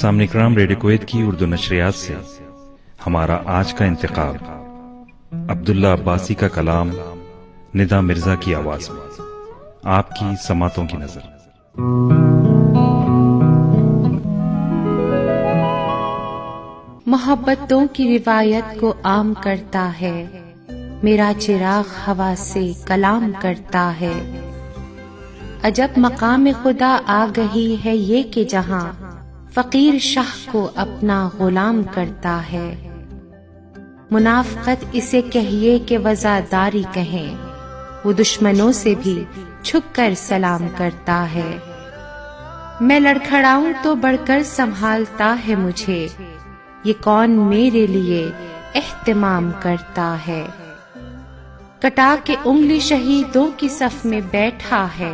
सामने इकराम radio Kuwait की उर्दू नशरियात से हमारा आज का इंतकाल अब्दुल्ला अब्बासी का कलाम निदा मिर्जा की आवाज में, आपकी समातों की नजर। मोहब्बतों की रिवायत को आम करता है, मेरा चिराग हवा से कलाम करता है। अजब मकाम खुदा आ गई है ये कि जहां फकीर शाह को अपना गुलाम करता है। मुनाफकत इसे कहिए कि वज़ादारी कहें, वो दुश्मनों से भी छुपकर सलाम करता है। मैं लड़खड़ाऊं तो बढ़कर संभालता है मुझे, ये कौन मेरे लिए एहतिमाम करता है। कटा के उंगली शहीदों की सफ में बैठा है,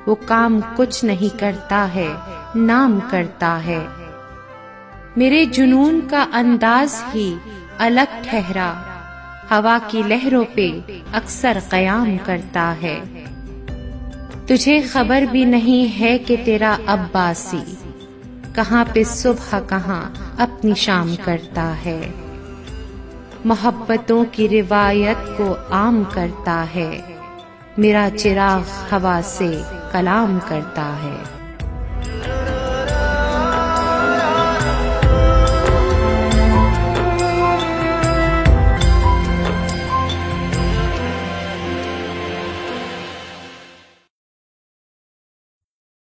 वो काम कुछ नहीं करता है, नाम करता है। मेरे जुनून का अंदाज ही अलग ठहरा, हवा की लहरों पे अक्सर कयाम करता है। तुझे खबर भी नहीं है कि तेरा अब्बासी कहाँ पे सुबह कहाँ अपनी शाम करता है। मोहब्बतों की रिवायत को आम करता है, मेरा चिराग हवा से कलाम करता है।